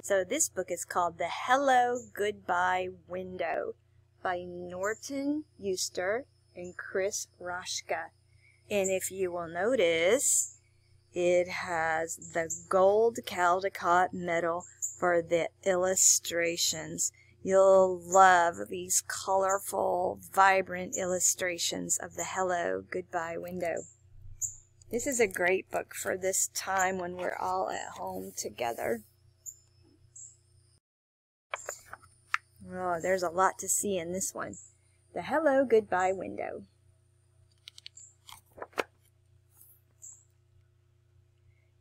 So this book is called The Hello Goodbye Window by Norton Juster and Chris Raschka. And if you will notice, it has the gold Caldecott Medal for the illustrations. You'll love these colorful, vibrant illustrations of the Hello Goodbye Window. This is a great book for this time when we're all at home together. Oh, there's a lot to see in this one. The Hello Goodbye Window.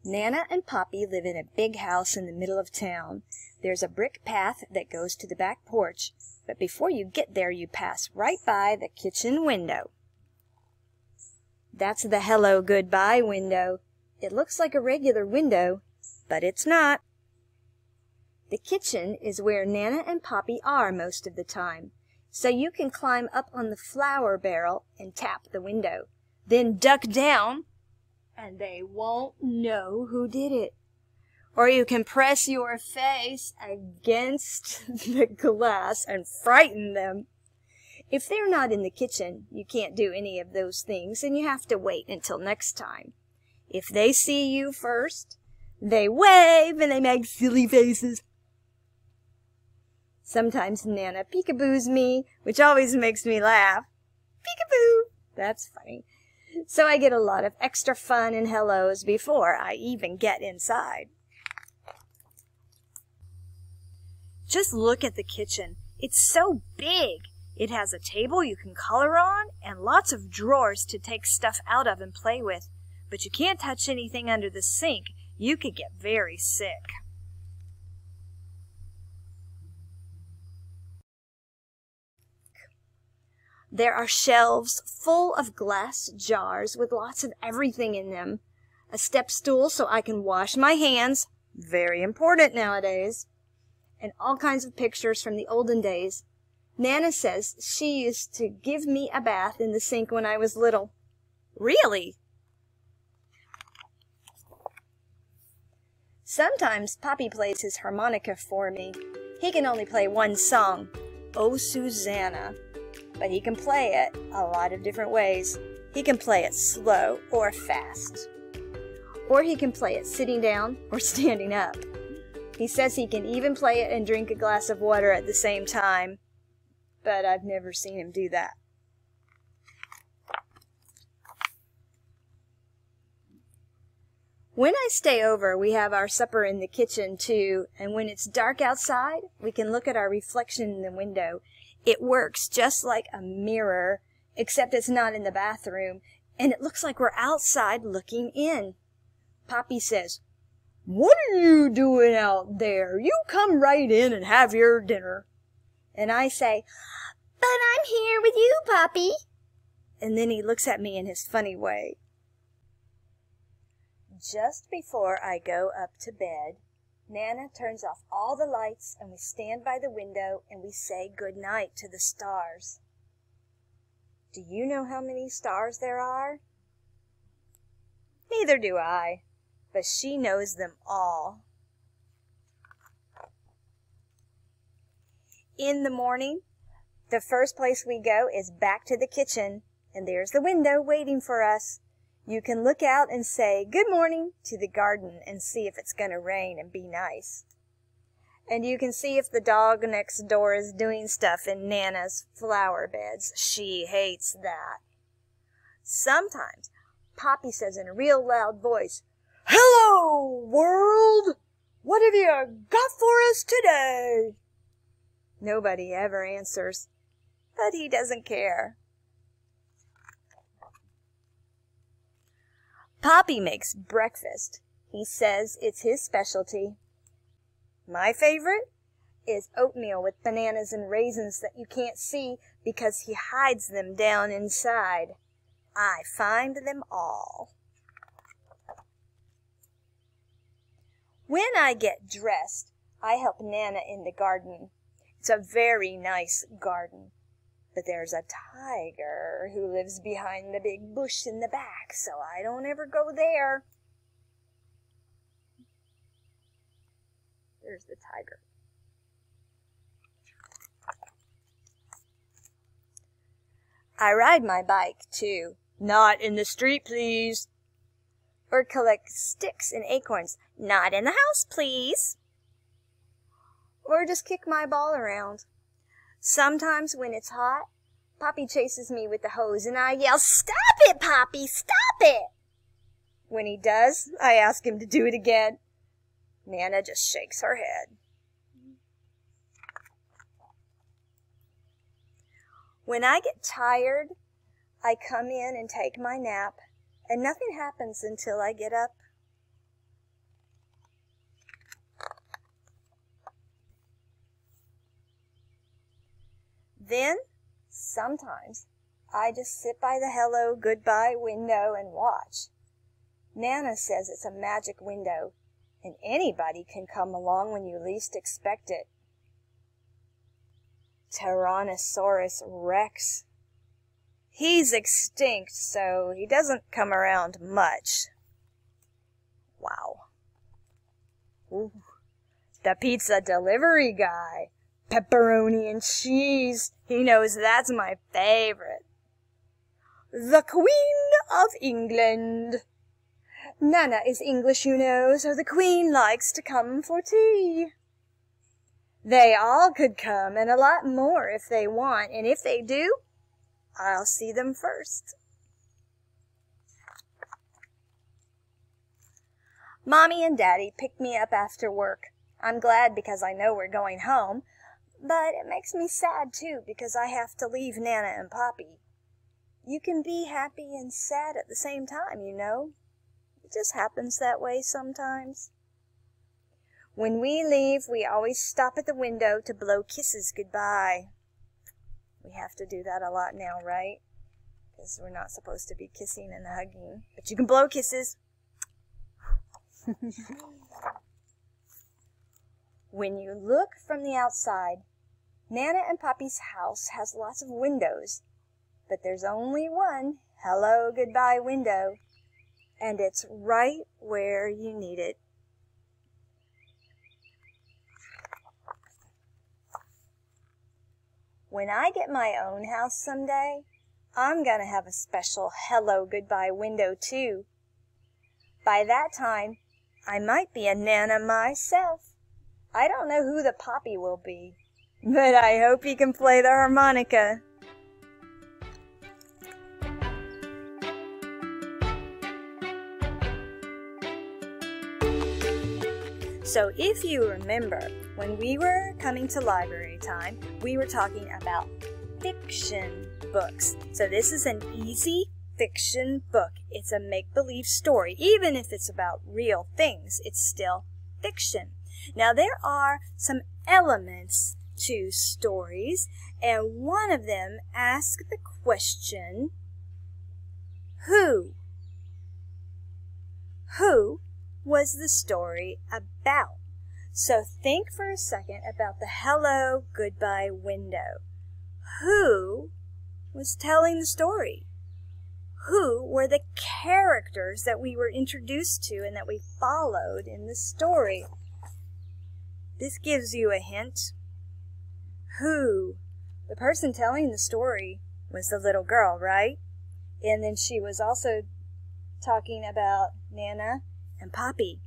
Nana and Poppy live in a big house in the middle of town. There's a brick path that goes to the back porch, but before you get there, you pass right by the kitchen window. That's the Hello Goodbye window. It looks like a regular window, but it's not. The kitchen is where Nana and Poppy are most of the time, so you can climb up on the flour barrel and tap the window, then duck down, and they won't know who did it. Or you can press your face against the glass and frighten them. If they're not in the kitchen, you can't do any of those things, and you have to wait until next time. If they see you first, they wave and they make silly faces. Sometimes Nana peekaboos me, which always makes me laugh. Peekaboo! That's funny. So I get a lot of extra fun and hellos before I even get inside. Just look at the kitchen. It's so big. It has a table you can color on and lots of drawers to take stuff out of and play with. But you can't touch anything under the sink. You could get very sick. There are shelves full of glass jars with lots of everything in them. A step stool so I can wash my hands, very important nowadays, and all kinds of pictures from the olden days. Nana says she used to give me a bath in the sink when I was little. Really? Sometimes Poppy plays his harmonica for me. He can only play one song, Oh Susanna. But he can play it a lot of different ways. He can play it slow or fast. Or he can play it sitting down or standing up. He says he can even play it and drink a glass of water at the same time. But I've never seen him do that. When I stay over, we have our supper in the kitchen too, and when it's dark outside, we can look at our reflection in the window. It works just like a mirror, except it's not in the bathroom, and it looks like we're outside looking in. Poppy says, "What are you doing out there? You come right in and have your dinner." And I say, "But I'm here with you, Poppy." And then he looks at me in his funny way. Just before I go up to bed, Nana turns off all the lights and we stand by the window and we say good night to the stars. Do you know how many stars there are? Neither do I, but she knows them all. In the morning, the first place we go is back to the kitchen, and there's the window waiting for us. You can look out and say good morning to the garden and see if it's going to rain and be nice. And you can see if the dog next door is doing stuff in Nana's flower beds. She hates that. Sometimes Poppy says in a real loud voice, "Hello, world! What have you got for us today?" Nobody ever answers, but he doesn't care. Poppy makes breakfast. He says it's his specialty. My favorite is oatmeal with bananas and raisins that you can't see because he hides them down inside. I find them all. When I get dressed, I help Nana in the garden. It's a very nice garden. But there's a tiger who lives behind the big bush in the back, so I don't ever go there. There's the tiger. I ride my bike, too. Not in the street, please. Or collect sticks and acorns. Not in the house, please. Or just kick my ball around. Sometimes when it's hot, Poppy chases me with the hose and I yell, "Stop it, Poppy, stop it!" When he does, I ask him to do it again. Nana just shakes her head. When I get tired, I come in and take my nap, and nothing happens until I get up. Then, sometimes, I just sit by the hello, goodbye window and watch. Nana says it's a magic window, and anybody can come along when you least expect it. Tyrannosaurus Rex. He's extinct, so he doesn't come around much. Wow. Ooh, the pizza delivery guy. Pepperoni and cheese. He knows that's my favorite. The Queen of England. Nana is English, you know, so the Queen likes to come for tea. They all could come, and a lot more if they want, and if they do, I'll see them first. Mommy and Daddy pick me up after work. I'm glad because I know we're going home, but it makes me sad too because I have to leave Nana and Poppy. You can be happy and sad at the same time, you know. It just happens that way sometimes. When we leave, we always stop at the window to blow kisses goodbye. We have to do that a lot now, right? Because we're not supposed to be kissing and hugging. But you can blow kisses. When you look from the outside, Nana and Poppy's house has lots of windows. But there's only one hello goodbye window. And it's right where you need it. When I get my own house someday, I'm going to have a special hello goodbye window too. By that time, I might be a Nana myself. I don't know who the Poppy will be, but I hope he can play the harmonica. So if you remember, when we were coming to library time, we were talking about fiction books. So this is an easy fiction book. It's a make-believe story. Even if it's about real things, it's still fiction. Now there are some elements to stories, and one of them asks the question, who? Who was the story about? So think for a second about the hello goodbye window. Who was telling the story? Who were the characters that we were introduced to and that we followed in the story? This gives you a hint. Who? The person telling the story was the little girl, right? And then she was also talking about Nana and Poppy.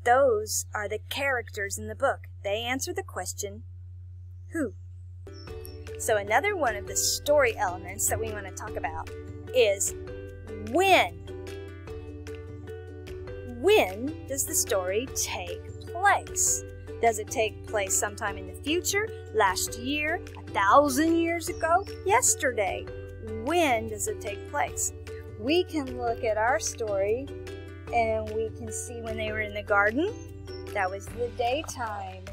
Those are the characters in the book. They answer the question, who? So another one of the story elements that we want to talk about is when. When does the story take place? Does it take place sometime in the future, last year, 1,000 years ago, yesterday? When does it take place? We can look at our story and we can see when they were in the garden. That was the daytime.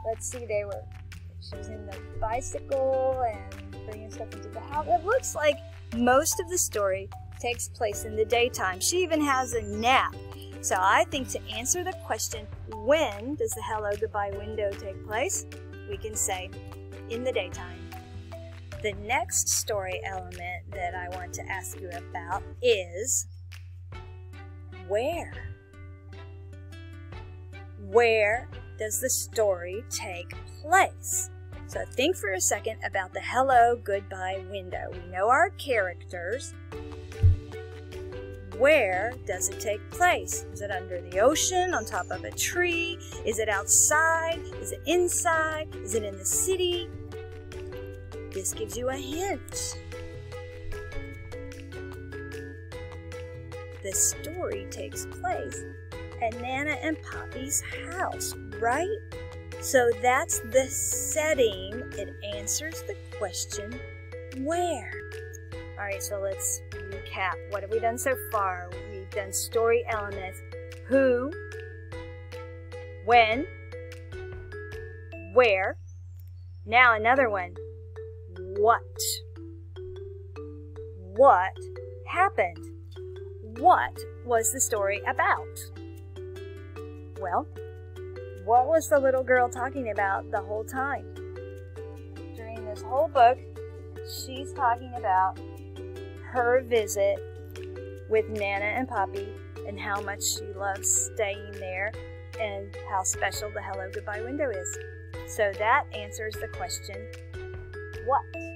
Let's see, she was in the bicycle and bringing stuff into the house. It looks like most of the story takes place in the daytime. She even has a nap. So I think to answer the question, when does the hello goodbye window take place? We can say in the daytime. The next story element that I want to ask you about is where? Where does the story take place? So think for a second about the hello, goodbye window. We know our characters. Where does it take place? Is it under the ocean, on top of a tree? Is it outside? Is it inside? Is it in the city? This gives you a hint. The story takes place at Nana and Poppy's house, right? So that's the setting. It answers the question, where? All right, so let's recap. What have we done so far? We've done story elements. Who, when, where. Now another one. What? What happened? What was the story about? Well, what was the little girl talking about the whole time? During this whole book, she's talking about her visit with Nana and Poppy and how much she loves staying there and how special the hello goodbye window is. So that answers the question, what?